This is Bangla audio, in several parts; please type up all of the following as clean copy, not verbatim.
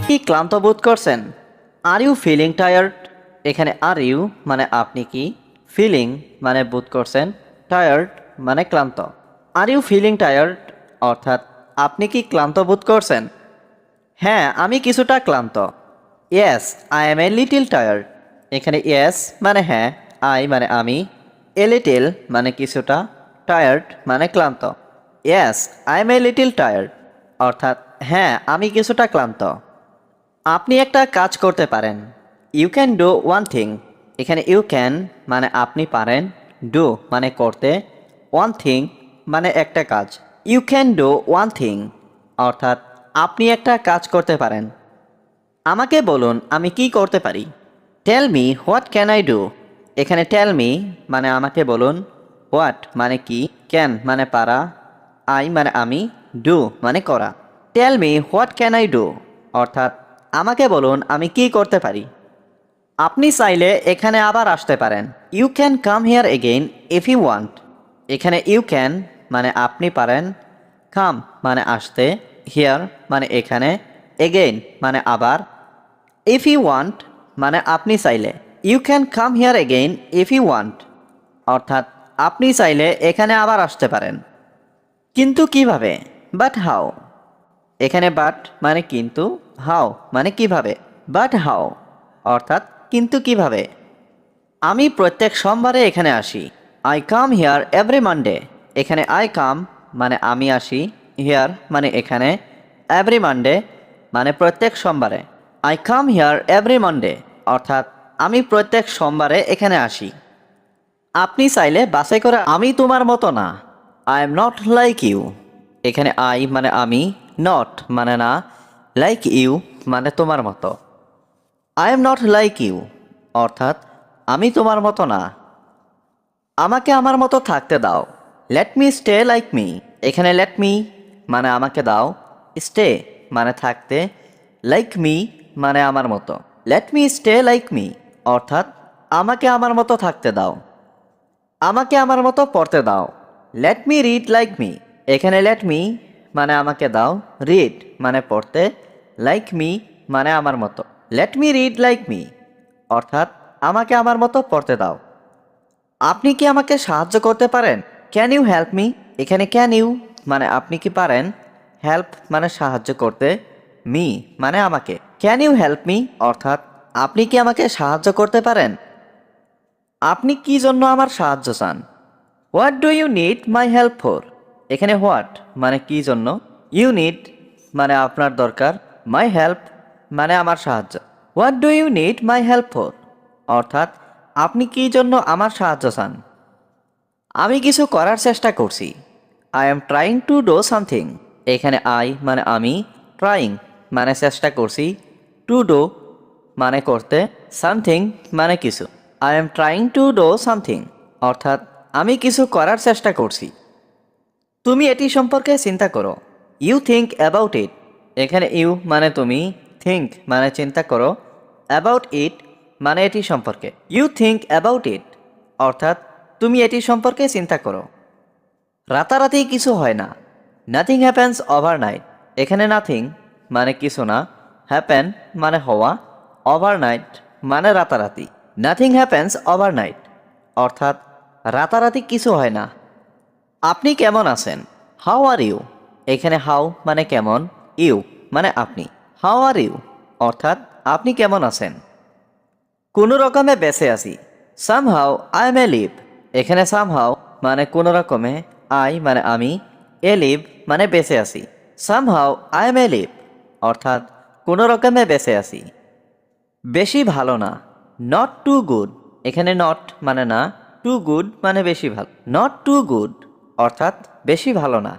কি ক্লান্ত বোধ করছেন? Are you feeling tired? এখানে আর ইউ মানে আপনি কি, ফিলিং মানে বোধ করছেন, টায়ার্ড মানে ক্লান্ত। আর ইউ ফিলিং টায়ার্ড অর্থাৎ আপনি কি ক্লান্ত বোধ করছেন? হ্যাঁ, আমি কিছুটা ক্লান্ত। Yes, I M a little tired. এখানে ইয়েস মানে হ্যাঁ, আই মানে আমি, এ লিটিল মানে কিছুটা, টায়ার্ড মানে ক্লান্ত। Yes, I M a little tired অর্থাৎ হ্যাঁ, আমি কিছুটা ক্লান্ত। আপনি একটা কাজ করতে পারেন। You can do one thing. এখানে ইউ ক্যান মানে আপনি পারেন, ডু মানে করতে, ওয়ান থিং মানে একটা কাজ। You can do one thing অর্থাৎ আপনি একটা কাজ করতে পারেন। আমাকে বলুন আমি কি করতে পারি। Tell me what can I do. এখানে টেল মি মানে আমাকে বলুন, হোয়াট মানে কি, ক্যান মানে পারা, আই মানে আমি, ডু মানে করা। Tell me what can I do অর্থাৎ আমাকে বলুন আমি কি করতে পারি। আপনি চাইলে এখানে আবার আসতে পারেন। You can come here again if you want. এখানে ইউ ক্যান মানে আপনি পারেন, কাম মানে আসতে, হিয়ার মানে এখানে, এগেইন মানে আবার, ইফ ইউ ওয়ান্ট মানে আপনি চাইলে। You can come here again if you want অর্থাৎ আপনি চাইলে এখানে আবার আসতে পারেন। কিন্তু কিভাবে? But how. এখানে বাট মানে কিন্তু, হাউ মানে কিভাবে। বাট হাউ অর্থাৎ কিন্তু কিভাবে। আমি প্রত্যেক সোমবারে এখানে আসি। I come here every Monday. এখানে আই কাম মানে আমি আসি, হিয়ার মানে এখানে, এভরি মানডে মানে প্রত্যেক সোমবারে। I come here every Monday অর্থাৎ আমি প্রত্যেক সোমবারে এখানে আসি। আপনি চাইলে বাসে করে আমি তোমার মতো না। I am not like you. এখানে আই মানে আমি, নট মানে না, লাইক ইউ মানে তোমার মতো। I am not like you অর্থাৎ আমি তোমার মতো না। আমাকে আমার মতো থাকতে দাও। Let me stay like me. এখানে লেট মি মানে আমাকে দাও, স্টে মানে থাকতে, লাইক মি মানে আমার মতো। Let me stay like me অর্থাৎ আমাকে আমার মতো থাকতে দাও। আমাকে আমার মতো পড়তে দাও। Let me read like me. এখানে লেট মি মানে আমাকে দাও, রিড মানে পড়তে, লাইক মি মানে আমার মতো। Let me read like me অর্থাৎ আমাকে আমার মতো পড়তে দাও। আপনি কি আমাকে সাহায্য করতে পারেন? Can you help me. এখানে ক্যান ইউ মানে আপনি কি পারেন, হেল্প মানে সাহায্য করতে, মি মানে আমাকে। ক্যান ইউ হেল্প মি অর্থাৎ আপনি কি আমাকে সাহায্য করতে পারেন? আপনি কি জন্য আমার সাহায্য চান? What do you need my help for. এখানে হোয়াট মানে কি জন্য, ইউ নিড মানে আপনার দরকার, মাই হেল্প মানে আমার সাহায্য। What do you need my help for অর্থাৎ আপনি কি জন্য আমার সাহায্য চান। আমি কিছু করার চেষ্টা করছি। I am trying to do something. এখানে আই মানে আমি, ট্রাইং মানে চেষ্টা করছি, টু ডু মানে করতে, সামথিং মানে কিছু। I am trying to do something অর্থাৎ আমি কিছু করার চেষ্টা করছি। তুমি এটি সম্পর্কে চিন্তা করো। You think about it. এখানে ইউ মানে তুমি, থিঙ্ক মানে চিন্তা করো, অ্যাবাউট ইট মানে এটি সম্পর্কে। ইউ থিঙ্ক অ্যাবাউট ইট অর্থাৎ তুমি এটি সম্পর্কে চিন্তা করো। রাতারাতি কিছু হয় না। Nothing happens overnight. এখানে নাথিং মানে কিছু না, হ্যাপেন মানে হওয়া, ওভারনাইট মানে রাতারাতি। নাথিং হ্যাপেন্স ওভারনাইট অর্থাৎ রাতারাতি কিছু হয় না। আপনি কেমন আছেন? How are you. এখানে হাউ মানে কেমন, ইউ মানে আপনি। হাউ আর ইউ অর্থাৎ আপনি কেমন আছেন। কোনো রকমে বেঁচে আছি। Somehow I may live. এখানে সামহাউ মানে কোনো রকমে, আই মানে আমি, এ লিভ মানে বেঁচে আছি। সামহাউ আই মে লিভ অর্থাৎ কোনো রকমে বেঁচে আছি। বেশি ভালো না। Not too good. এখানে নট মানে না, টু গুড মানে বেশি ভালো। নট টু গুড অর্থাৎ বেশি ভালো না।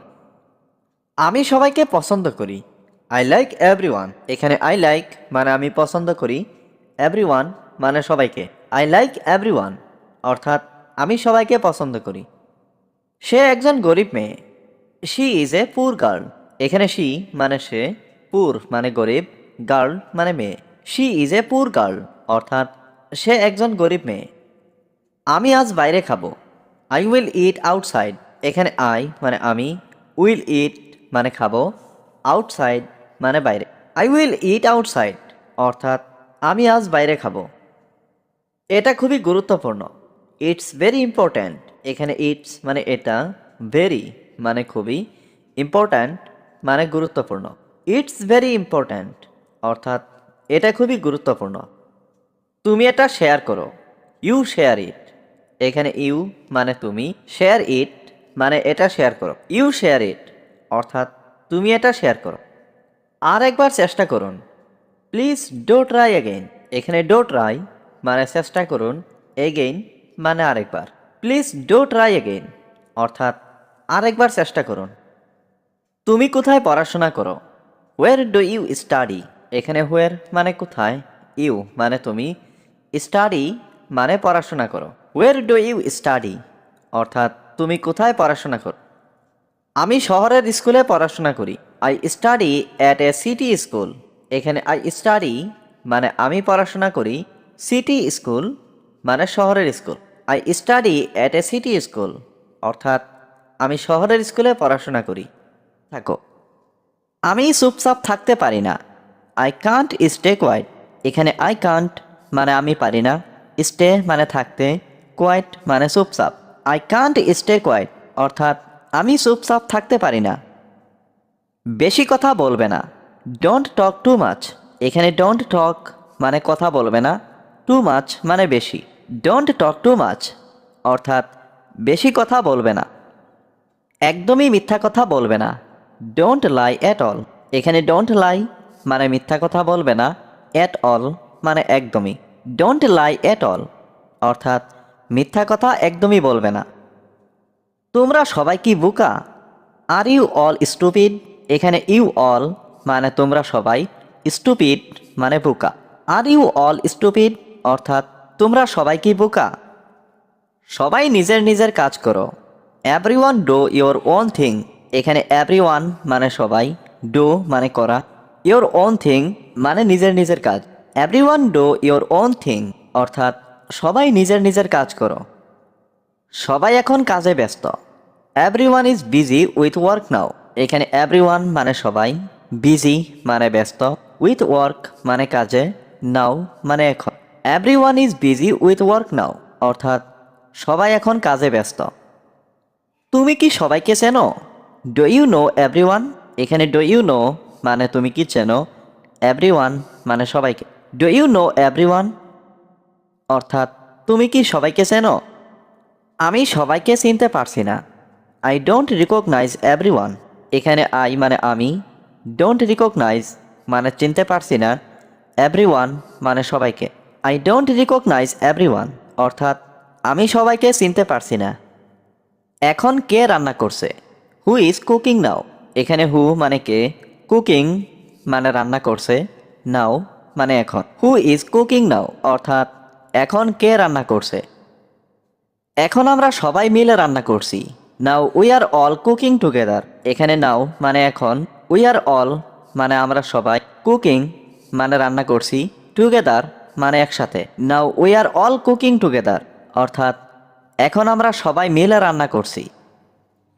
আমি সবাইকে পছন্দ করি। I like everyone. এখানে আই লাইক মানে আমি পছন্দ করি, এভরিওয়ান মানে সবাইকে। আই লাইক এভরিওয়ান অর্থাৎ আমি সবাইকে পছন্দ করি। সে একজন গরিব মেয়ে। শি ইজ এ পুর গার্ল। এখানে শি মানে সে, পুর মানে গরিব, গার্ল মানে মেয়ে। শি ইজ এ পুর গার্ল অর্থাৎ সে একজন গরিব মেয়ে। আমি আজ বাইরে খাবো। I will eat outside. এখানে আই মানে আমি, উইল ইট মানে খাবো, আউটসাইড মানে বাইরে। আই উইল ইট আউটসাইড অর্থাৎ আমি আজ বাইরে খাবো। এটা খুবই গুরুত্বপূর্ণ। ইটস ভেরি ইম্পর্ট্যান্ট, এখানে ইটস মানে এটা, ভেরি মানে খুবই, ইম্পর্ট্যান্ট মানে গুরুত্বপূর্ণ। ইটস ভেরি ইম্পর্ট্যান্ট অর্থাৎ এটা খুবই গুরুত্বপূর্ণ। তুমি এটা শেয়ার করো, ইউ শেয়ার ইট, এখানে ইউ মানে তুমি, শেয়ার ইট মানে এটা শেয়ার করো, ইউ শেয়ার ইট অর্থাৎ তুমি এটা শেয়ার করো। আর একবার চেষ্টা করুন, প্লিজ ডো ট্রাই অ্যাগেইন, এখানে ডো ট্রাই মানে চেষ্টা করুন, এগেইন মানে আরেকবার। প্লিজ ডো ট্রাই অ্যাগেইন অর্থাৎ আরেকবার চেষ্টা করুন। তুমি কোথায় পড়াশোনা করো? হোয়ার ডু ইউ স্টাডি, এখানে হোয়ার মানে কোথায়, ইউ মানে তুমি, স্টাডি মানে পড়াশোনা করো। হোয়ার ডু ইউ স্টাডি অর্থাৎ তুমি কোথায় পড়াশোনা করো। আমি শহরের স্কুলে পড়াশোনা করি। I study at a city school, এখানে আই স্টাডি মানে আমি পড়াশোনা করি, সিটি স্কুল মানে শহরের school. I study at a city school অর্থাৎ আমি শহরের স্কুলে পড়াশোনা করি। থাকো, আমি চুপচাপ থাকতে পারি না। আই কান্ট স্টে কোয়াইট, এখানে আই কান্ট মানে আমি পারি না, স্টে মানে থাকতে, কোয়াইট মানে চুপচাপ। আই কান্ট স্টে কোয়াইট অর্থাৎ আমি চুপচাপ থাকতে পারি না। বেশি কথা বলবে না। ডোন্ট টক টু মাচ, এখানে ডোন্ট টক মানে কথা বলবে না, টু মাচ মানে বেশি। ডোন্ট টক টু মাচ অর্থাৎ বেশি কথা বলবে না। একদমই মিথ্যা কথা বলবে না। ডোন্ট লাই অ্যাট অল, এখানে ডোন্ট লাই মানে মিথ্যা কথা বলবে না, অ্যাট অল মানে একদমই। ডোন্ট লাই অ্যাট অল অর্থাৎ মিথ্যা কথা একদমই বলবে না। তোমরা সবাই কি বোকা? আর ইউ অল স্টুপিড, এখানে ইউ অল মানে তোমরা সবাই, স্টুপিড মানে বোকা। আর ইউ অল স্টুপিড অর্থাৎ তোমরা সবাই কি বোকা? সবাই নিজের নিজের কাজ করো। Everyone do your own thing, এখানে এভরিওয়ান মানে সবাই, ডু মানে করা, ইয়োর ওন থিং মানে নিজের নিজের কাজ। Everyone do your own thing অর্থাৎ সবাই নিজের নিজের কাজ করো। সবাই এখন কাজে ব্যস্ত। Everyone is busy with work নাও, এখানে এভরিওয়ান মানে সবাই, বিজি মানে ব্যস্ত, উইথ ওয়ার্ক মানে কাজে, নাও মানে এখন। Everyone is busy with work নাও অর্থাৎ সবাই এখন কাজে ব্যস্ত। তুমি কি সবাইকে চেনো? ডু ইউ নো এভরিওয়ান, এখানে ডু ইউ নো মানে তুমি কি চেনো, এভরিওয়ান মানে সবাইকে। ডু ইউ নো এভরিওয়ান অর্থাৎ তুমি কি সবাইকে চেনো? আমি সবাইকে চিনতে পারছি না। আই ডোন্ট রিকগনাইজ এভরিওয়ান, এখানে আই মানে আমি, ডোন্ট রিকগনাইজ মানে চিনতে পারছি না, এভরিওয়ান মানে সবাইকে। আই ডোন্ট রিকগনাইজ এভরিওয়ান অর্থাৎ আমি সবাইকে চিনতে পারছি না। এখন কে রান্না করছে? হু ইজ কুকিং নাও, এখানে হু মানে কে, কুকিং মানে রান্না করছে, নাও মানে এখন। হু ইজ কুকিং নাও অর্থাৎ এখন কে রান্না করছে। এখন আমরা সবাই মিলে রান্না করছি। Now we are all cooking together, এখানে নাও মানে এখন, উই আর অল মানে আমরা সবাই, কুকিং মানে রান্না করছি, টুগেদার মানে একসাথে। Now we are all cooking together অর্থাৎ এখন আমরা সবাই মিলে রান্না করছি।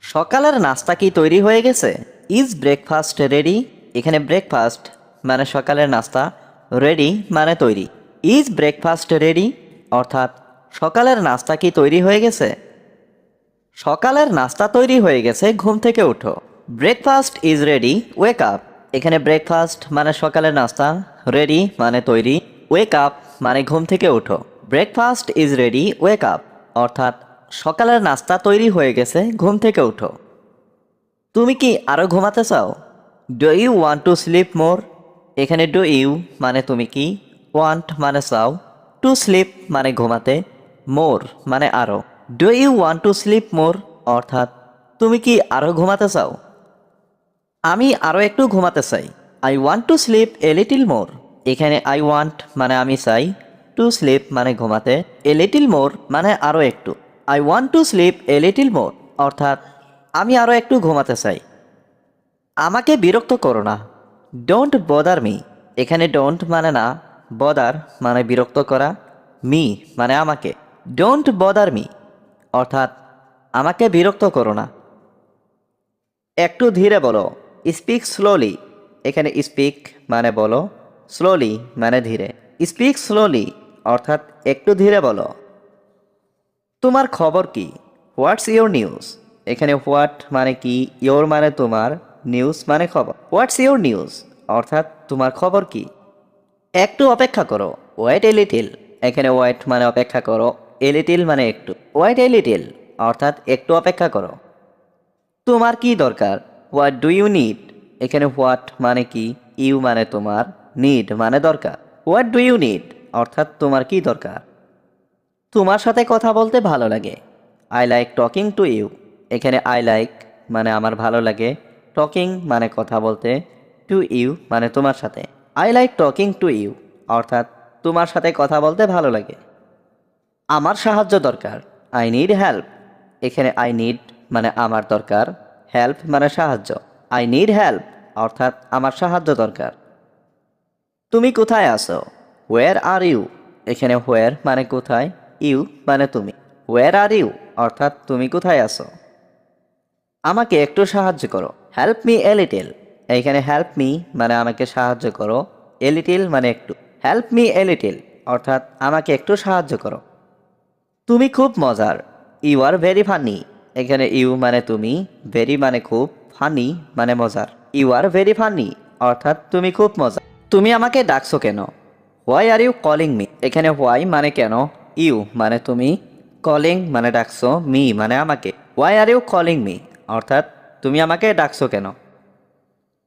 সকালের নাস্তা কি তৈরি হয়ে গেছে? ইজ ব্রেকফাস্ট রেডি, এখানে ব্রেকফাস্ট মানে সকালের নাস্তা, রেডি মানে তৈরি। ইজ ব্রেকফাস্ট রেডি অর্থাৎ সকালের নাস্তা কি তৈরি হয়ে গেছে? সকালের নাস্তা তৈরি হয়ে গেছে, ঘুম থেকে উঠো। Breakfast is ready, wake up, এখানে ব্রেকফাস্ট মানে সকালের নাস্তা, রেডি মানে তৈরি, ওয়েক আপ মানে ঘুম থেকে উঠো। Breakfast is ready, wake up অর্থাৎ সকালের নাস্তা তৈরি হয়ে গেছে, ঘুম থেকে উঠো। তুমি কি আরও ঘুমাতে চাও? Do you want to sleep more, এখানে ডু ইউ মানে তুমি কি, ওয়ান্ট মানে চাও, টু স্লিপ মানে ঘুমাতে, মোর মানে আরও। Do you want to sleep more অর্থাৎ তুমি কি আরও ঘুমাতে চাও? আমি আরও একটু ঘুমাতে চাই। I want to sleep a little more, এখানে আই ওয়ান্ট মানে আমি চাই, টু স্লিপ মানে ঘুমাতে, এ লিটিল মোর মানে আরও একটু। I want to sleep a little more অর্থাৎ আমি আরও একটু ঘুমাতে চাই। আমাকে বিরক্ত করো না। ডোন্ট বদার মি, এখানে ডোন্ট মানে না, বদার মানে বিরক্ত করা, মি মানে আমাকে। ডোন্ট বদার মি অর্থাৎ আমাকে বিরক্ত করো না। একটু ধীরে বলো, স্পিক স্লোলি, এখানে স্পিক মানে বলো, স্লোলি মানে ধীরে। স্পিক স্লোলি অর্থাৎ একটু ধীরে বলো। তোমার খবর কি? What's your news? এখানে হোয়াট মানে কি, ইয়োর মানে তোমার, নিউজ মানে খবর। হোয়াটস ইয়োর নিউজ অর্থাৎ তোমার খবর কি? একটু অপেক্ষা করো, ওয়েট এ লিটিল। এখানে ওয়েট মানে অপেক্ষা করো, এ লিটিল মানে একটু। ওয়েট এ লিটিল অর্থাৎ একটু অপেক্ষা করো। তোমার কি দরকার? What do you need? এখানে হোয়াট মানে কি, ইউ মানে তোমার, নিড মানে দরকার। হোয়াট ডু ইউ নিড অর্থাৎ তোমার কি দরকার। তোমার সাথে কথা বলতে ভালো লাগে। I like talking to you. এখানে আই লাইক মানে আমার ভালো লাগে, টকিং মানে কথা বলতে, টু ইউ মানে তোমার সাথে। I like talking to you অর্থাৎ তোমার সাথে কথা বলতে ভালো লাগে। আমার সাহায্য দরকার। I need help. এখানে আই নিড মানে আমার দরকার, হেল্প মানে সাহায্য। আই নিড হেল্প অর্থাৎ আমার সাহায্য দরকার। তুমি কোথায় আছো? হোয়ার আর ইউ? এখানে হোয়ার মানে কোথায়, ইউ মানে তুমি। হোয়ার আর ইউ অর্থাৎ তুমি কোথায় আছো। আমাকে একটু সাহায্য করো। Help me a little. এইখানে হেল্প মি মানে আমাকে সাহায্য করো, এ লিটিল মানে একটু। হেল্প মি এ লিটিল অর্থাৎ আমাকে একটু সাহায্য করো। তুমি খুব মজার। You are very funny. এখানে ইউ মানে তুমি, ভেরি মানে খুব, ফানি মানে মজার। ইউ আর ভেরি ফানি অর্থাৎ তুমি খুব মজার। তুমি আমাকে ডাকছো কেন? Why are you calling me? এখানে হোয়াই মানে কেন, ইউ মানে তুমি, কলিং মানে ডাকছো, মি মানে আমাকে। Why are you calling me অর্থাৎ তুমি আমাকে ডাকছো কেন।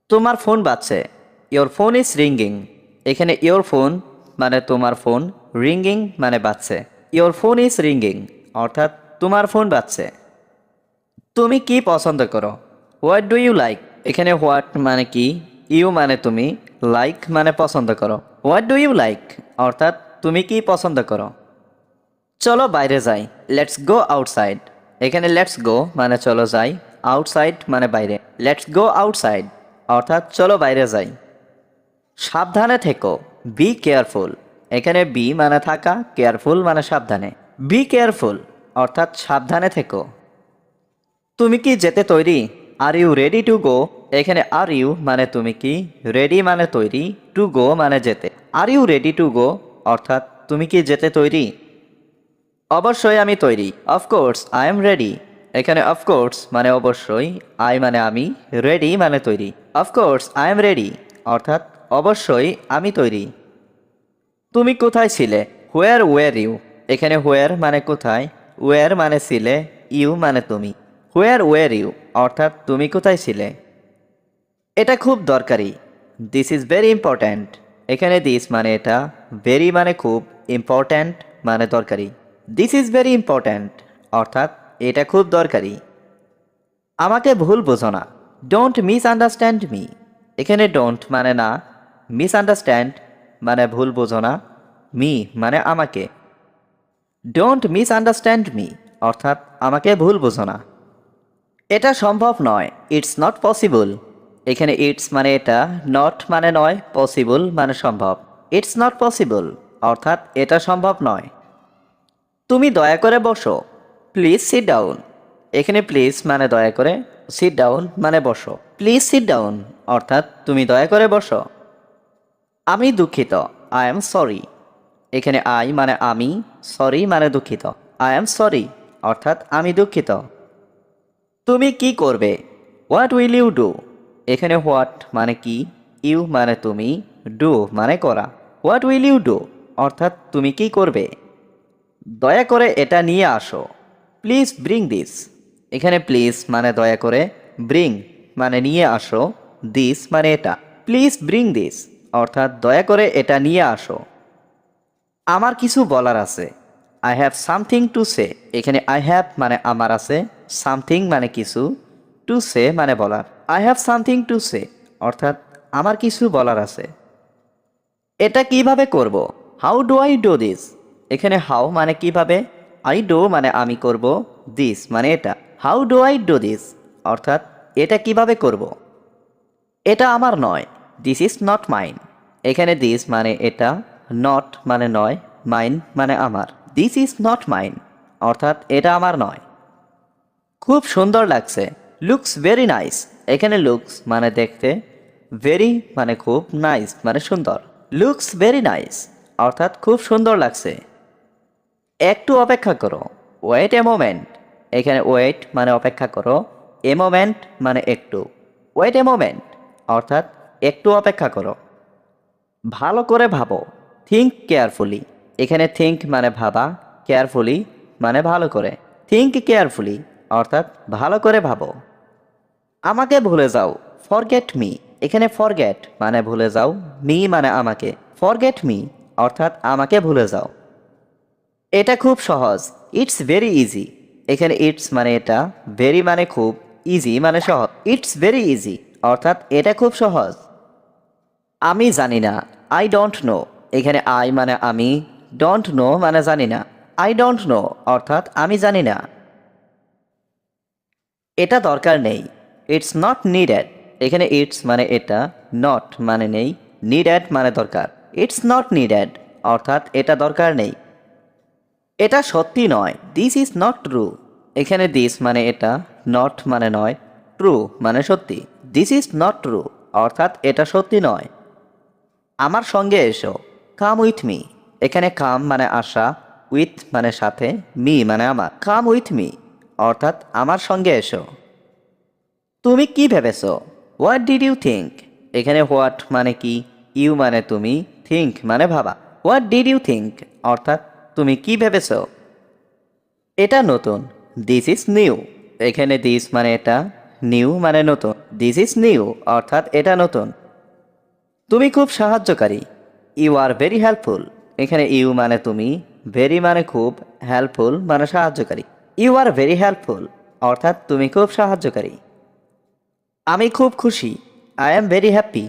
তোমার ফোন বাজছে। Your phone is ringing. এখানে ইয়োর ফোন মানে তোমার ফোন, রিঙ্গিং মানে বাজছে। ইয়োর ফোন ইজ রিঙ্গিং অর্থাৎ তোমার ফোন বাজছে। তুমি কি পছন্দ করো? What do you like? এখানে হোয়াট মানে কি, ইউ মানে তুমি, লাইক মানে পছন্দ করো। হোয়াট ডু ইউ লাইক অর্থাৎ তুমি কি পছন্দ করো। চলো বাইরে যাই। Let's go outside. এখানে লেটস গো মানে চলো যাই, আউটসাইড মানে বাইরে। লেটস গো আউটসাইড অর্থাৎ চলো বাইরে যাই। সাবধানে থেকো। Be careful. এখানে বি মানে থাকা, কেয়ারফুল মানে সাবধানে। বি কেয়ারফুল অর্থাৎ সাবধানে থেকো। তুমি কি যেতে তৈরি? Are you ready to go? এখানে আর ইউ মানে তুমি কি, রেডি মানে তৈরি, টু গো মানে যেতে। Are you ready to go অর্থাৎ তুমি কি যেতে তৈরি? অবশ্যই আমি তৈরি। Of course I am ready. এখানে অফকোর্স মানে অবশ্যই, আই মানে আমি, রেডি মানে তৈরি। অফকোর্স আই এম রেডি অর্থাৎ অবশ্যই আমি তৈরি। তুমি কোথায় ছিলে? Where were you? এখানে হোয়ার মানে কোথায়, ওয়ার মানে ছিলে, ইউ মানে তুমি। হোয়ার ওয়ার ইউ অর্থাৎ তুমি কোথায় ছিলে। এটা খুব দরকারি। This is very important. এখানে দিস মানে এটা, ভেরি মানে খুব, ইম্পর্ট্যান্ট মানে দরকারি। দিস ইজ ভেরি ইম্পর্ট্যান্ট অর্থাৎ এটা খুব দরকারি। আমাকে ভুল বোঝো না। Don't miss understand me. এখানে ডোন্ট মানে না, মিস আন্ডারস্ট্যান্ড মানে ভুল বোঝো না, মি মানে আমাকে। ডোন্ট মিস আন্ডারস্ট্যান্ড মি অর্থাৎ আমাকে ভুল বোঝো না। এটা সম্ভব নয়। It's not possible. এখানে ইটস মানে এটা, নট মানে নয়, পসিবল মানে সম্ভব। ইটস নট পসিবল অর্থাৎ এটা সম্ভব নয়। তুমি দয়া করে বসো। Please sit down. এখানে প্লিজ মানে দয়া করে, সিট ডাউন মানে বসো। প্লিজ সিট ডাউন অর্থাৎ তুমি দয়া করে বসো। আমি দুঃখিত। I am sorry. এখানে আই মানে আমি, সরি মানে দুঃখিত। আই এম সরি অর্থাৎ আমি দুঃখিত। তুমি কি করবে? What will you do? এখানে হোয়াট মানে কি, ইউ মানে তুমি, ডু মানে করা। হোয়াট উইল ইউ ডু অর্থাৎ তুমি কি করবে। দয়া করে এটা নিয়ে আসো। Please bring this. এখানে প্লিজ মানে দয়া করে, ব্রিং মানে নিয়ে আসো, দিস মানে এটা। প্লিজ ব্রিং দিস অর্থাৎ দয়া করে এটা নিয়ে আসো। আমার কিছু বলার আছে। I have something to say. এখানে আই হ্যাভ মানে আমার আছে, সামথিং মানে কিছু, টু সে মানে বলার। I have something to say অর্থাৎ আমার কিছু বলার আছে। এটা কিভাবে করব? How do I do this? এখানে হাউ মানে কিভাবে, আই ডু মানে আমি করব, দিস মানে এটা। How do I do this অর্থাৎ এটা কিভাবে করব। এটা আমার নয়। This is not mine. এখানে দিস মানে এটা, নট মানে নয়, মাইন মানে আমার। দিস ইজ নট মাইন অর্থাৎ এটা আমার নয়। খুব সুন্দর লাগছে। Looks very nice. এখানে লুকস মানে দেখতে, ভেরি মানে খুব, নাইস মানে সুন্দর। লুকস ভেরি নাইস অর্থাৎ খুব সুন্দর লাগছে। একটু অপেক্ষা করো, ওয়েট এ মোমেন্ট। এখানে ওয়েট মানে অপেক্ষা করো, এ মোমেন্ট মানে একটু। ওয়েট এ মোমেন্ট অর্থাৎ একটু অপেক্ষা করো। ভালো করে ভাবো, থিঙ্ক কেয়ারফুলি। এখানে থিঙ্ক মানে ভাবা, কেয়ারফুলি মানে ভালো করে। থিঙ্ক কেয়ারফুলি অর্থাৎ ভালো করে ভাবো। আমাকে ভুলে যাও, ফরগেট মি। এখানে ফরগেট মানে ভুলে যাও, মি মানে আমাকে। ফরগেট মি অর্থাৎ আমাকে ভুলে যাও। এটা খুব সহজ, ইটস ভেরি ইজি। এখানে ইটস মানে এটা, ভেরি মানে খুব, ইজি মানে সহজ। ইটস ভেরি ইজি অর্থাৎ এটা খুব সহজ। আমি জানি না, আই ডোন্ট নো। এখানে আই মানে আমি, ডোন্ট নো মানে জানি না। আই ডোন্ট নো অর্থাৎ আমি জানি না। এটা দরকার নেই, ইটস নট নিডেড। এখানে ইটস মানে এটা, নট মানে নেই, নিডেড মানে দরকার। ইটস নট নিডেড অর্থাৎ এটা দরকার নেই। এটা সত্যি নয়, দিস ইজ নট ট্রু। এখানে দিস মানে এটা, নট মানে নয়, ট্রু মানে সত্যি। দিস ইজ নট ট্রু অর্থাৎ এটা সত্যি নয়। আমার সঙ্গে এসো, কাম উইথ মি। এখানে কাম মানে আসা, উইথ মানে সাথে, মি মানে আমার। কাম উইথ মি অর্থাৎ আমার সঙ্গে এসো। তুমি কি ভেবেছো, হোয়াট ডিড ইউ থিঙ্ক। এখানে হোয়াট মানে কি, ইউ মানে তুমি, থিঙ্ক মানে ভাবা। হোয়াট ডিড ইউ থিঙ্ক অর্থাৎ তুমি কি ভেবেছো। এটা নতুন, দিস ইজ নিউ। এখানে দিস মানে এটা, নিউ মানে নতুন। দিস ইজ নিউ অর্থাৎ এটা নতুন। তুমি খুব সাহায্যকারী, ইউ আর ভেরি হেল্পফুল। এখানে ইউ মানে তুমি, ভেরি মানে খুব, হেল্পফুল মানে সাহায্যকারী। ইউ আর ভেরি হেল্পফুল অর্থাৎ তুমি খুব সাহায্যকারী। আমি খুব খুশি, আই এম ভেরি হ্যাপি।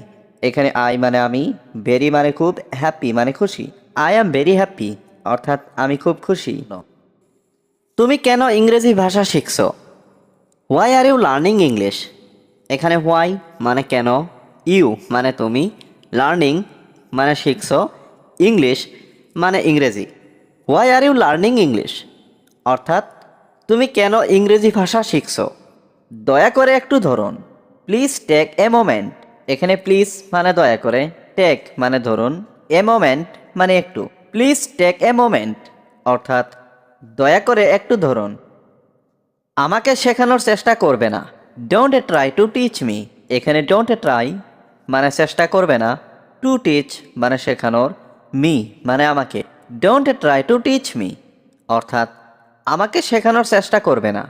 এখানে আই মানে আমি, ভেরি মানে খুব, হ্যাপি মানে খুশি। আই এম ভেরি হ্যাপি অর্থাৎ আমি খুব খুশি। তুমি কেন ইংরেজি ভাষা শিখছো, why are you learning English. এখানে হোয়াই মানে কেন, ইউ মানে তুমি, লার্নিং মানে শিখছো, ইংলিশ মানে ইংরেজি। Why are you learning English অর্থাৎ তুমি কেন ইংরেজি ভাষা শিখছো। দয়া করে একটু ধরুন, প্লিজ টেক এ মোমেন্ট। এখানে প্লিজ মানে দয়া করে, টেক মানে ধরুন, এ মোমেন্ট মানে একটু। প্লিজ টেক এ মোমেন্ট অর্থাৎ দয়া করে একটু ধরুন। আমাকে শেখানোর চেষ্টা করবে না, don't try to teach me. এখানে ডোন্ট ট্রাই মানে চেষ্টা করবে না, টু টিচ মানে শেখানোর, মি মানে আমাকে। Don't try to teach me অর্থাৎ আমাকে শেখানোর চেষ্টা করবে না।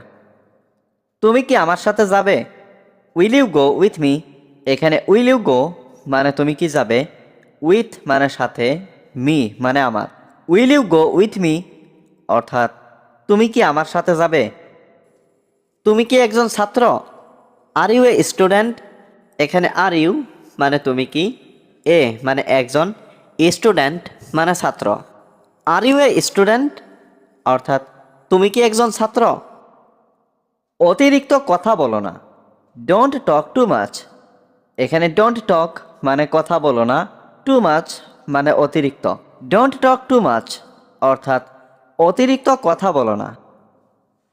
তুমি কি আমার সাথে যাবে, will you go with me. এখানে উইল ইউ গো মানে তুমি কি যাবে, উইথ মানে সাথে, মি মানে আমার। Will you go with me অর্থাৎ তুমি কি আমার সাথে যাবে। তুমি কি একজন ছাত্র, আর ইউ এ স্টুডেন্ট। এখানে আর ইউ মানে তুমি কি, এ মানে একজন, স্টুডেন্ট মানে ছাত্র। আর ইউ এ স্টুডেন্ট অর্থাৎ তুমি কি একজন ছাত্র। অতিরিক্ত কথা বলো না, ডোন্ট টক টু মাচ। এখানে ডোন্ট টক মানে কথা বলো না, টু মাচ মানে অতিরিক্ত। ডোন্ট টক টু মাচ অর্থাৎ অতিরিক্ত কথা বলো না।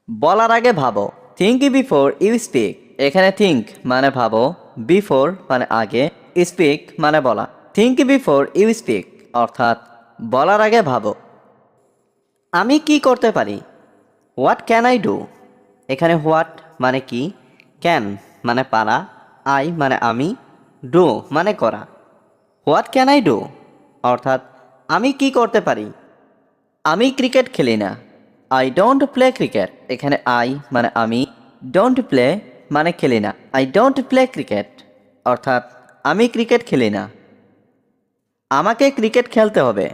বলার আগে ভাবো, থিঙ্ক বিফোর ইউ স্পিক। এখানে থিঙ্ক মানে ভাবো, বিফোর মানে আগে, স্পিক মানে বলা। থিঙ্ক বিফোর ইউ স্পিক অর্থাৎ বলার আগে ভাবো। আমি কি করতে পারি, হোয়াট ক্যান আই ডু। এখানে হোয়াট মানে কি, ক্যান মানে পারা, আই মানে আমি, ডু মানে করা। হোয়াট ক্যান আই ডু অর্থাৎ আমি কি করতে পারি। আমি ক্রিকেট খেলি না, আই ডোন্ট প্লে ক্রিকেট। এখানে আই মানে আমি, ডোন্ট প্লে মানে খেলি না। আই ডোন্ট প্লে ক্রিকেট অর্থাৎ আমি ক্রিকেট খেলি না। আমাকে ক্রিকেট খেলতে হবে,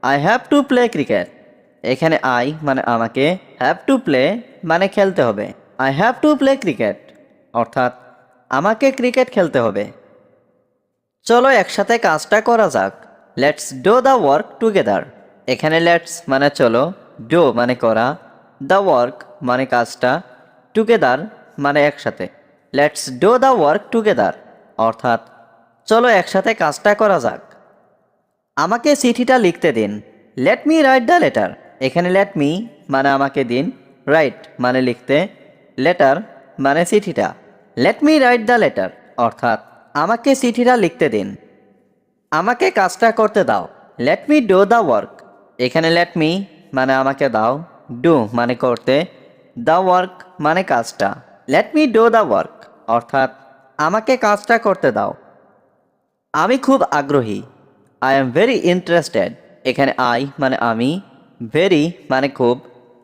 I have to play cricket. এখানে আই মানে আমাকে, হ্যাভ টু প্লে মানে খেলতে হবে। I have to play cricket অর্থাৎ আমাকে ক্রিকেট খেলতে হবে। চলো একসাথে কাজটা করা যাক, let's do the work together. এখানে লেটস মানে চলো, ডু মানে করা, দ্য ওয়ার্ক মানে কাজটা, টুগেদার মানে একসাথে। Let's do the work together অর্থাৎ চলো একসাথে কাজটা করা যাক। আমাকে চিঠিটা লিখতে দিন, let me write the letter. এখানে লেট মি মানে আমাকে দিন, রাইট মানে লিখতে, লেটার মানে চিঠিটা। Let me write the letter অর্থাৎ আমাকে চিঠিটা লিখতে দিন। আমাকে কাজটা করতে দাও। Let me do the work. এখানে লেট মি মানে আমাকে দাও, ডু মানে করতে, দ্য ওয়ার্ক মানে কাজটা। Let me do the work অর্থাৎ আমাকে কাজটা করতে দাও। আমি খুব আগ্রহী। I am very interested. এখানে আই মানে আমি, ভেরি মানে খুব,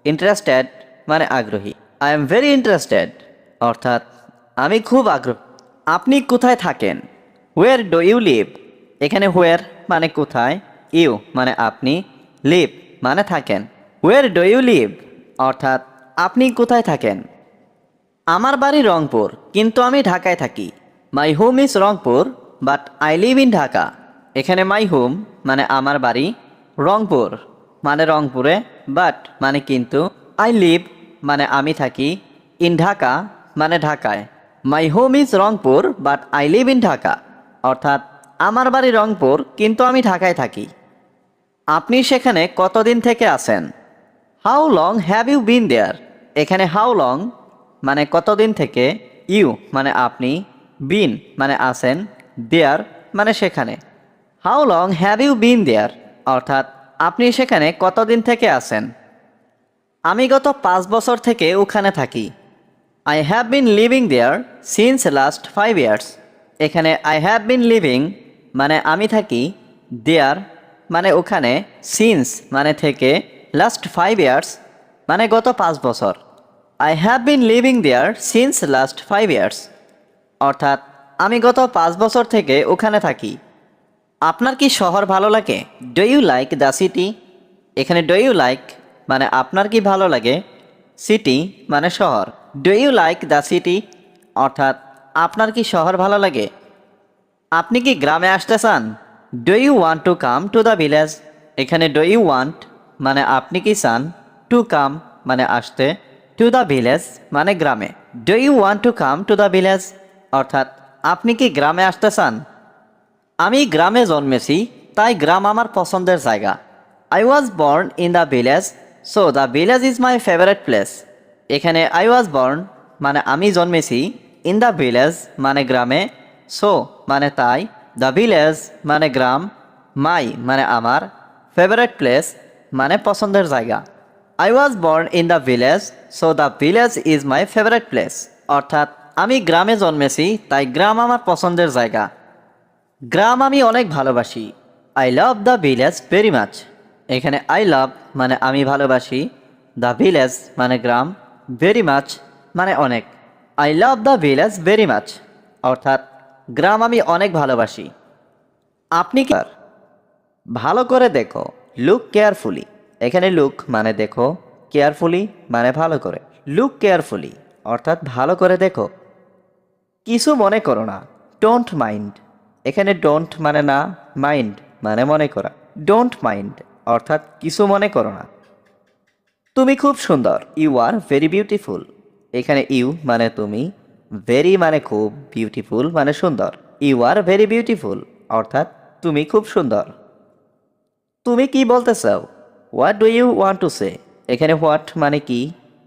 ইন্টারেস্টেড মানে আগ্রহী। আই এম ভেরি ইন্টারেস্টেড অর্থাৎ আমি খুব আগ্রহী। আপনি কোথায় থাকেন? Where do you live? এখানে হোয়ার মানে কোথায়, ইউ মানে আপনি, লিভ মানে থাকেন। হোয়ার ডু ইউ লিভ অর্থাৎ আপনি কোথায় থাকেন? আমার বাড়ি রংপুর, কিন্তু আমি ঢাকায় থাকি। My home is Rangpur but I live in Dhaka. এখানে মাই হোম মানে আমার বাড়ি, রংপুর মানে রংপুরে, বাট মানে কিন্তু, আই লিভ মানে আমি থাকি, ইন ঢাকা মানে ঢাকায়। My home is Rangpur but I live in Dhaka অর্থাৎ আমার বাড়ি রংপুর কিন্তু আমি ঢাকায় থাকি। আপনি সেখানে কতদিন থেকে আছেন? How long have you been there? এখানে হাউ লং মানে কতদিন থেকে, ইউ মানে আপনি, বিন মানে আছেন, দেয়ার মানে সেখানে। How long have you been there অর্থাৎ আপনি সেখানে কতদিন থেকে আছেন? আমি গত 5 বছর থেকে ওখানে থাকি। I have been living there since last 5 years. এখানে আই হ্যাভ বিন লিভিং মানে আমি থাকি, দেয়ার মানে ওখানে, সিন্স মানে থেকে, লাস্ট 5 ইয়ার্স মানে গত 5 বছর। I have been living there since last 5 years অর্থাৎ আমি গত 5 বছর থেকে ওখানে থাকি। আপনার কি শহর ভালো লাগে? Do you like the city? এখানে ডু ইউ লাইক মানে আপনার কি ভালো লাগে, সিটি মানে শহর। Do you like the city অর্থাৎ আপনার কি শহর ভালো লাগে? আপনি কি গ্রামে আসতে চান? Do you want to come to the village? এখানে ডু ইউ ওয়ান্ট মানে আপনি কি চান, টু কাম মানে আসতে, টু দ্য ভিলেজ মানে গ্রামে। Do you want to come to the village অর্থাৎ আপনি কি গ্রামে আসতে চান? আমি গ্রামে জন্মেছি, তাই গ্রাম আমার পছন্দের জায়গা। I was born in the village, so the village is my favourite place. এখানে আই ওয়াজ বর্ন মানে আমি জন্মেছি, ইন দ্য ভিলেজ মানে গ্রামে, সো মানে তাই, দ্য ভিলেজ মানে গ্রাম, মাই মানে আমার, ফেভারিট প্লেস মানে পছন্দের জায়গা। I was born in the village, so the village is my favourite place অর্থাৎ আমি গ্রামে জন্মেছি, তাই গ্রাম আমার পছন্দের জায়গা। গ্রাম আমি অনেক ভালোবাসি। I love the village very much. এখানে আই লাভ মানে আমি ভালোবাসি, দ্য ভিলেজ মানে গ্রাম, ভেরি মাচ মানে অনেক। I love the village very much অর্থাৎ গ্রাম আমি অনেক ভালোবাসি। আপনি কি ভালো করে দেখো, লুক কেয়ারফুলি। এখানে লুক মানে দেখো, কেয়ারফুলি মানে ভালো করে। লুক কেয়ারফুলি অর্থাৎ ভালো করে দেখো। কিছু মনে করো না, ডোন্ট মাইন্ড। এখানে ডোন্ট মানে না, মাইন্ড মানে মনে করা। ডোন্ট মাইন্ড অর্থাৎ কিছু মনে করো না। তুমি খুব সুন্দর, ইউ আর ভেরি বিউটিফুল। এখানে ইউ মানে তুমি, ভেরি মানে খুব, বিউটিফুল মানে সুন্দর। ইউ আর ভেরি বিউটিফুল অর্থাৎ তুমি খুব সুন্দর। তুমি কি বলতে চাও? What do you want to say? এখানে হোয়াট মানে কি,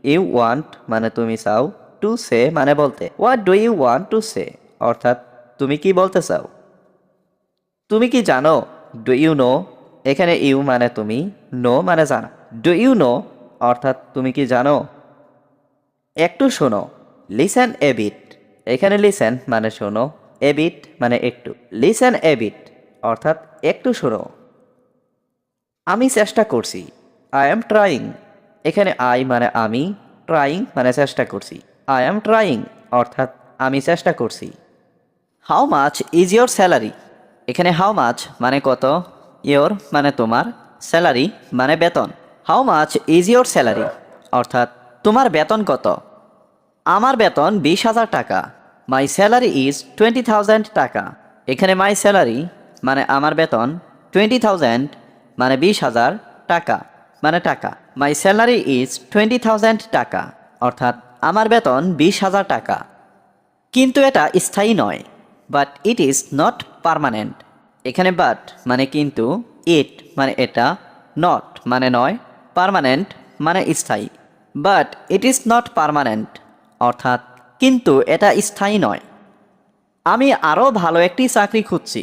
ইউ ওয়ান্ট মানে তুমি চাও, টু সে মানে বলতে। What do you want to say অর্থাৎ তুমি কি বলতে চাও? তুমি কি জানো? Do you know? এখানে ইউ মানে তুমি, নো মানে জানা। ডু ইউ নো অর্থাৎ তুমি কি জানো? একটু শোনো, লিসেন এ বিট। এখানে লিসেন মানে শোনো, এ বিট মানে একটু। লিসেন এ বিট অর্থাৎ একটু শোনো। আমি চেষ্টা করছি, আই এম ট্রাইং। এখানে আই মানে আমি, ট্রাইং মানে চেষ্টা করছি। আই এম ট্রাইং অর্থাৎ আমি চেষ্টা করছি। How much is your salary? এখানে হাউ মাচ মানে কত, ইয়োর মানে তোমার, স্যালারি মানে বেতন। How much is your salary অর্থাৎ তোমার বেতন কত? আমার বেতন 20,000 টাকা। মাই স্যালারি ইজ 20,000 টাকা। এখানে মাই স্যালারি মানে আমার বেতন, 20,000 মানে 20,000 টাকা মানে টাকা। মাই স্যালারি ইজ 20,000 টাকা অর্থাৎ আমার বেতন 20,000 টাকা। কিন্তু এটা স্থায়ী নয়, but it is not permanent. এখানে বাট মানে কিন্তু, ইট মানে এটা, নট মানে নয়, পার্মানেন্ট মানে স্থায়ী। But it is not permanent অর্থাৎ কিন্তু এটা স্থায়ী নয়। আমি আরও ভালো একটি চাকরি খুঁজছি।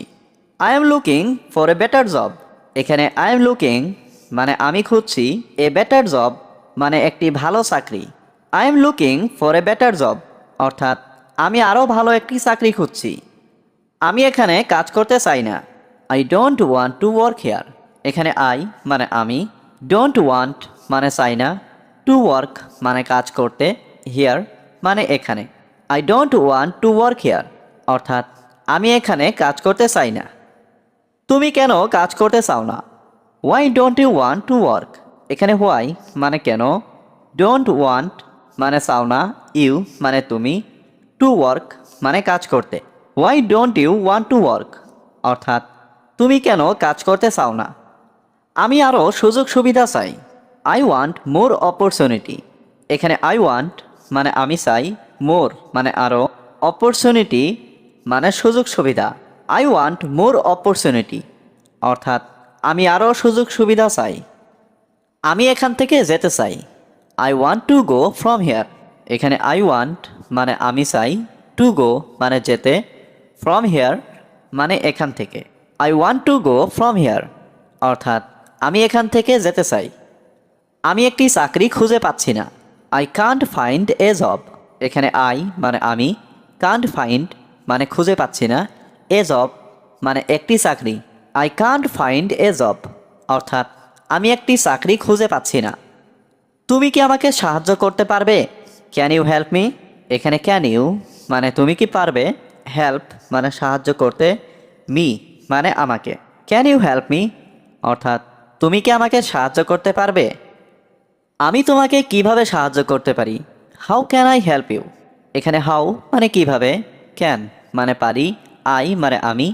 I am looking for a better job. এখানে আই এম লুকিং মানে আমি খুঁজছি, এ বেটার জব মানে একটি ভালো চাকরি। I am looking for a better job অর্থাৎ আমি আরও ভালো একটি চাকরি খুঁজছি। আমি এখানে কাজ করতে চাই না। I don't want to work hair. এখানে আই মানে আমি, ডোন্ট ওয়ান্ট মানে চাই না, টু ওয়ার্ক মানে কাজ করতে, হিয়ার মানে এখানে। I don't want to work hair অর্থাৎ আমি এখানে কাজ করতে চাই না। তুমি কেন কাজ করতে চাও না? Why don't you want to work. এখানে হোয়াই মানে কেন, ডোন্ট ওয়ান্ট মানে চাও না, ইউ মানে তুমি, টু ওয়ার্ক মানে কাজ করতে। Why don't you want to work অর্থাৎ তুমি কেন কাজ করতে চাও না। আমি আরও সুযোগ সুবিধা চাই। I want more opportunity. এখানে আই ওয়ান্ট মানে আমি চাই, মোর মানে আরও, অপরচুনিটি মানে সুযোগ সুবিধা। আই ওয়ান্ট মোর অপরচুনিটি অর্থাৎ আমি আরও সুযোগ সুবিধা চাই। আমি এখান থেকে যেতে চাই। I want to go from here. এখানে আই ওয়ান্ট মানে আমি চাই, টু গো মানে যেতে, ফ্রম হিয়ার মানে এখান থেকে। I want to go from here অর্থাৎ আমি এখান থেকে যেতে চাই। আমি একটি চাকরি খুঁজে পাচ্ছি না। I can't find a job. এখানে আই মানে আমি, কান্ট ফাইন্ড মানে খুঁজে পাচ্ছি না, এ জব মানে একটি চাকরি। I can't find a job অর্থাৎ আমি একটি চাকরি খুঁজে পাচ্ছি না। তুমি কি আমাকে সাহায্য করতে পারবে? Can you help me. এখানে ক্যান ইউ মানে তুমি কি পারবে, হেল্প মানে সাহায্য করতে, মি মানে আমাকে। ক্যান ইউ হেল্প মি অর্থাৎ তুমি কি আমাকে সাহায্য করতে পারবে? আমি তোমাকে কিভাবে সাহায্য করতে পারি? How can I help you. এখানে হাউ মানে কিভাবে, ক্যান মানে পারি, আই মানে আমি,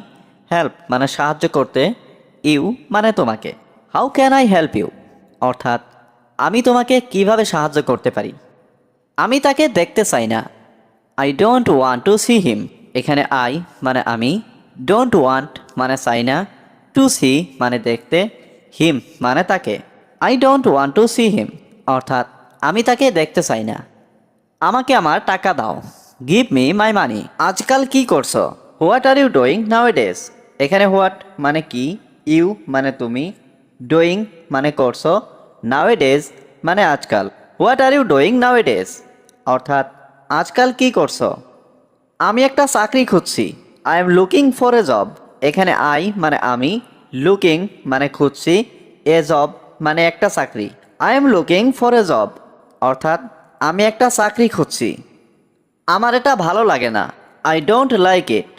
হেল্প মানে সাহায্য করতে, ইউ মানে তোমাকে। How can I help you অর্থাৎ আমি তোমাকে কিভাবে সাহায্য করতে পারি। আমি তাকে দেখতে চাই না। I don't want to see him. এখানে আই মানে আমি, ডোন্ট ওয়ান্ট মানে চাই না, টু সি মানে দেখতে, হিম মানে তাকে। I don't want to see him অর্থাৎ আমি তাকে দেখতে চাই না। আমাকে আমার টাকা দাও। Give me my money. আজকাল কি করছো? What are you doing nowadays. এখানে হোয়াট মানে কি, ইউ মানে তুমি, ডুইং মানে করছো, নাওএডেজ মানে আজকাল। হোয়াট আর ইউ ডুইং নাওএডেজ অর্থাৎ আজকাল কি করছো। আমি একটা চাকরি খুঁজছি। I am looking for a job. এখানে আই মানে আমি, লুকিং মানে খুঁজছি, এ জব মানে একটা চাকরি। I am looking for a job অর্থাৎ আমি একটা চাকরি খুঁজছি। আমার এটা ভালো লাগে না। I don't like it.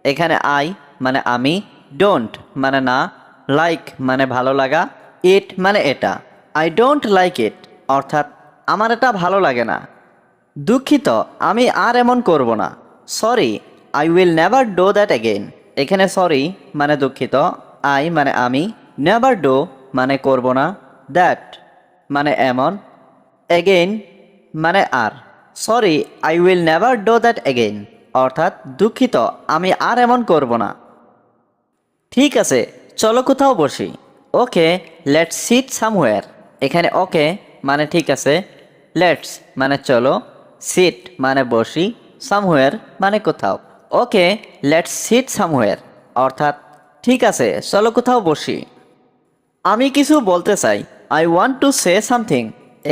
এখানে আই মানে আমি, ডোন্ট মানে না, লাইক মানে ভালো লাগা, ইট মানে এটা। আই ডোন্ট লাইক ইট অর্থাৎ আমার এটা ভালো লাগে না। দুঃখিত, আমি আর এমন করব না। Sorry, I will never do that again. এখানে সরি মানে দুঃখিত, আই মানে আমি, নেভার ডু মানে করব না, দ্যাট মানে এমন, এগেইন মানে আর। Sorry, I will never do that again অর্থাৎ দুঃখিত, আমি আর এমন করব না। ঠিক আছে, চলো কোথাও বসি। ওকে, লেটস সিট সামওয়্যার। এখানে ওকে মানে ঠিক আছে, লেটস মানে চলো, সিট মানে বসি, সামওয়্যার মানে কোথাও। ওকে, লেটস সিট সামওয়্যার অর্থাৎ ঠিক আছে, চলো কোথাও বসি। আমি কিছু বলতে চাই। I want to say something.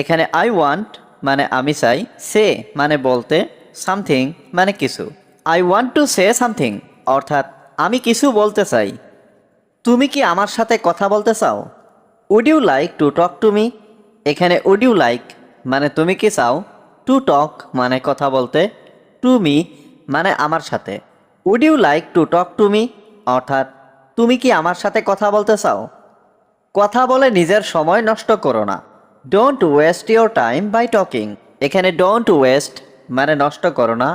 এখানে আই ওয়ান্ট মানে আমি চাই, সে মানে বলতে, সামথিং মানে কিছু। I want to say something অর্থাৎ আমি কিছু বলতে চাই। তুমি কি আমার সাথে কথা বলতে চাও? Would you like to talk to me. এখানে উড ইউ লাইক মানে তুমি কি চাও, টু টক মানে কথা বলতে, টু মি মানে আমার সাথে। Would you like to talk to me অর্থাৎ তুমি কি আমার সাথে কথা বলতে চাও? কথা বলে নিজের সময় নষ্ট করো না। Don't waste your time by talking. এখানে ডোন্ট ওয়েস্ট মানে নষ্ট করো না,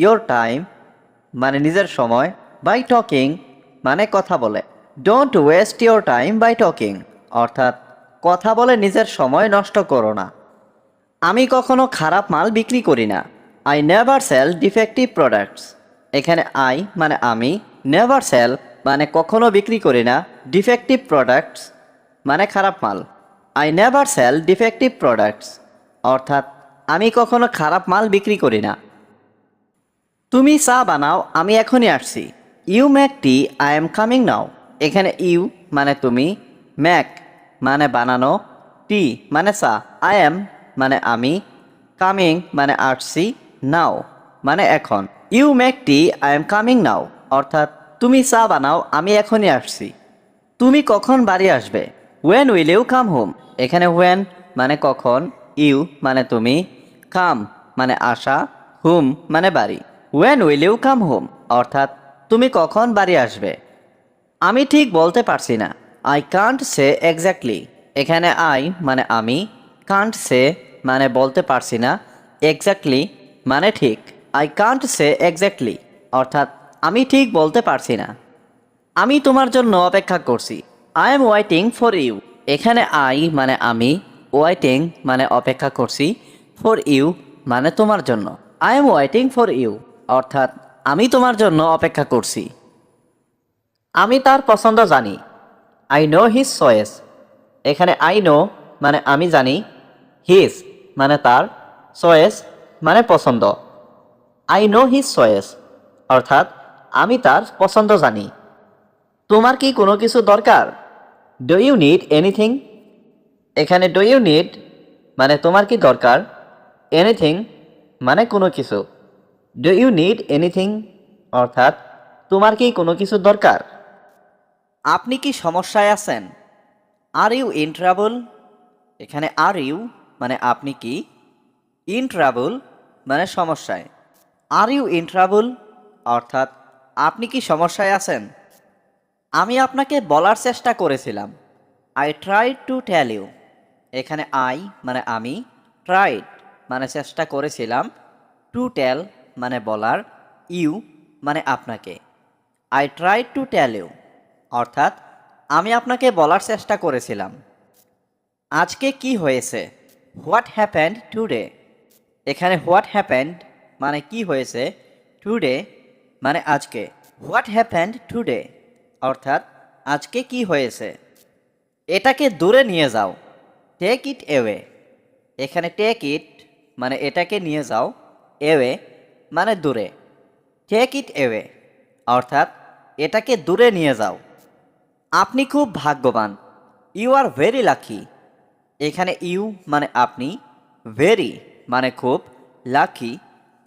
ইয়োর টাইম মানে নিজের সময়, বাই টকিং মানে কথা বলে। Don't waste your time by talking অর্থাৎ কথা বলে নিজের সময় নষ্ট করো না। আমি কখনো খারাপ মাল বিক্রি করি না। I never sell defective products. এখানে আই মানে আমি, নেভার সেল মানে কখনো বিক্রি করি না, ডিফেক্টিভ প্রোডাক্টস মানে খারাপ মাল। I never sell defective products অর্থাৎ আমি কখনো খারাপ মাল বিক্রি করি না। তুমি চা বানাও, আমি এখনই আসছি। You make tea, I am coming now. এখানে ইউ মানে তুমি, মেক মানে বানানো, টি মানে চা, আই এম মানে আমি, কামিং মানে আসছি, নাও মানে এখন। You make tea, I am coming now অর্থাৎ তুমি চা বানাও, আমি এখনই আসছি। তুমি কখন বাড়ি আসবে? When will you come home. এখানে ওয়েন মানে কখন, ইউ মানে তুমি, কাম মানে আসা, হোম মানে বাড়ি। When will you come home অর্থাৎ তুমি কখন বাড়ি আসবে? আমি ঠিক বলতে পারছি না। I can't say exactly. এখানে আই মানে আমি, কান্ট সে মানে বলতে পারছি না, এক্স্যাক্টলি মানে ঠিক। আই কান্ট সে এক্স্যাক্টলি অর্থাৎ আমি ঠিক বলতে পারছি না। আমি তোমার জন্য অপেক্ষা করছি। I am waiting for you. এখানে আই মানে আমি, ওয়েটিং মানে অপেক্ষা করছি, ফর ইউ মানে তোমার জন্য। I am waiting for you অর্থাৎ আমি তোমার জন্য অপেক্ষা করছি। আমি তার পছন্দ জানি। I know his choice. এখানে আই নো মানে আমি জানি, হিজ মানে তার, চয়েস মানে পছন্দ। আই নো হিজ চয়েস অর্থাৎ আমি তার পছন্দ জানি। তোমার কি কোনো কিছু দরকার? Do you need anything. এখানে ডু ইউ নিড মানে তোমার কি দরকার, এনিথিং মানে কোনো কিছু। ডু ইউ নিড এনিথিং অর্থাৎ তোমার কি কোনো কিছু দরকার? আপনি কি সমস্যায় আছেন? Are you in trouble. এখানে আর ইউ মানে আপনি কি, ইন ট্রাবল মানে সমস্যায়। আর ইউ ইন ট্রাবল অর্থাৎ আপনি কি সমস্যায় আছেন? আমি আপনাকে বলার চেষ্টা করেছিলাম। I tried to tell you. এখানে আই মানে আমি, ট্রাইড মানে চেষ্টা করেছিলাম, টু টেল মানে বলার, ইউ মানে আপনাকে। I tried to tell you অর্থাৎ আমি আপনাকে বলার চেষ্টা করেছিলাম। আজকে কি হয়েছে? What happened today. এখানে হোয়াট হ্যাপেন্ড মানে কি হয়েছে, টুডে মানে আজকে। হোয়াট হ্যাপেন্ড টুডে অর্থাৎ আজকে কি হয়েছে। এটাকে দূরে নিয়ে যাও। Take it away. এখানে টেক ইট মানে এটাকে নিয়ে যাও, এওয়ে মানে দূরে। টেক ইট এওয়ে অর্থাৎ এটাকে দূরে নিয়ে যাও। আপনি খুব ভাগ্যবান। You are very lucky. এখানে ইউ মানে আপনি, ভেরি মানে খুব, লাকি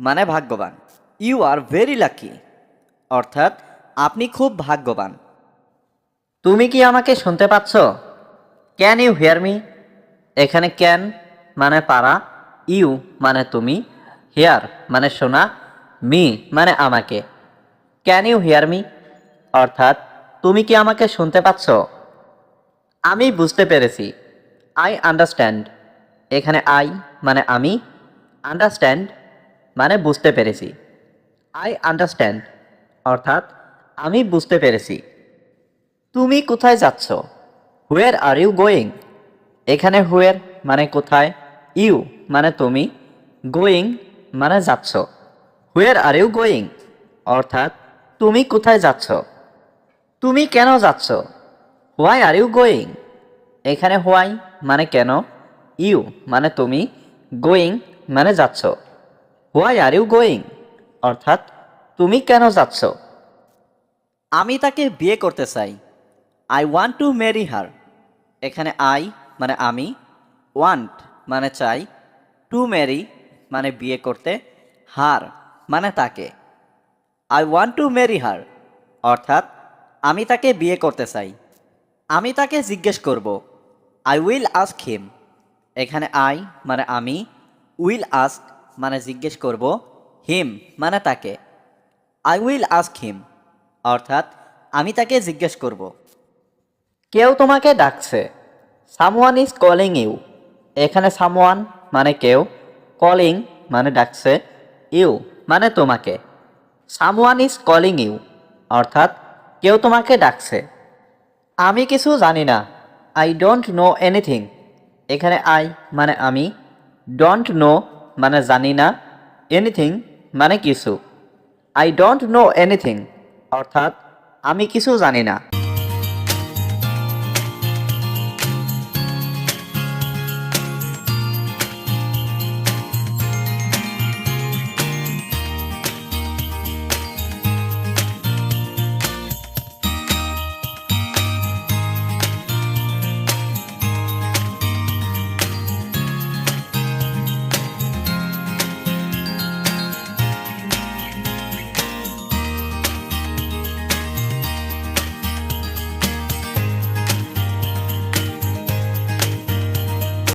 মানে ভাগ্যবান। ইউ আর ভেরি লাকি অর্থাৎ আপনি খুব ভাগ্যবান। তুমি কি আমাকে শুনতে পাচ্ছ? Can you hear me. এখানে ক্যান মানে পারা, ইউ মানে তুমি, হিয়ার মানে শোনা, মি মানে আমাকে। ক্যান ইউ হিয়ার মি অর্থাৎ তুমি কি আমাকে শুনতে পাচ্ছ? আমি বুঝতে পেরেছি। I understand. এখানে আই মানে আমি, আন্ডারস্ট্যান্ড মানে বুঝতে পেরেছি। আই আন্ডারস্ট্যান্ড অর্থাৎ আমি বুঝতে পেরেছি। তুমি কোথায় যাচ্ছ? হুয়ের আর ইউ গোয়িং। এখানে হুয়ের মানে কোথায়, ইউ মানে তুমি, গোয়িং মানে যাচ্ছ। হুয়ের আর ইউ গোয়িং অর্থাৎ তুমি কোথায় যাচ্ছ? তুমি কেন যাচ্ছ? Why are you going. এখানে হোয়াই মানে কেন, ইউ মানে তুমি, গোয়িং মানে যাচ্ছ। হোয়াই আর ইউ গোয়িং অর্থাৎ তুমি কেন যাচ্ছ? আমি তাকে বিয়ে করতে চাই। I want to marry her. এখানে আই মানে আমি, ওয়ান্ট মানে চাই, টু ম্যারি মানে বিয়ে করতে, হার মানে তাকে। I want to marry her অর্থাৎ আমি তাকে বিয়ে করতে চাই। আমি তাকে জিজ্ঞেস করব। I will ask him. এখানে আই মানে আমি, উইল আস্ক মানে জিজ্ঞেস করব, হিম মানে তাকে। আই উইল আস্ক হিম অর্থাৎ আমি তাকে জিজ্ঞেস করব। কেউ তোমাকে ডাকছে। Someone is calling you. এখানে সামওয়ান মানে কেউ, কলিং মানে ডাকছে, ইউ মানে তোমাকে। সামওয়ান ইজ কলিং ইউ অর্থাৎ কেউ তোমাকে ডাকছে। আমি কিছু জানি না। I don't know anything. এখানে আই মানে আমি, ডোন্ট নো মানে জানি না, এনিথিং মানে কিছু। আই ডোন্ট নো এনিথিং অর্থাৎ আমি কিছু জানি না।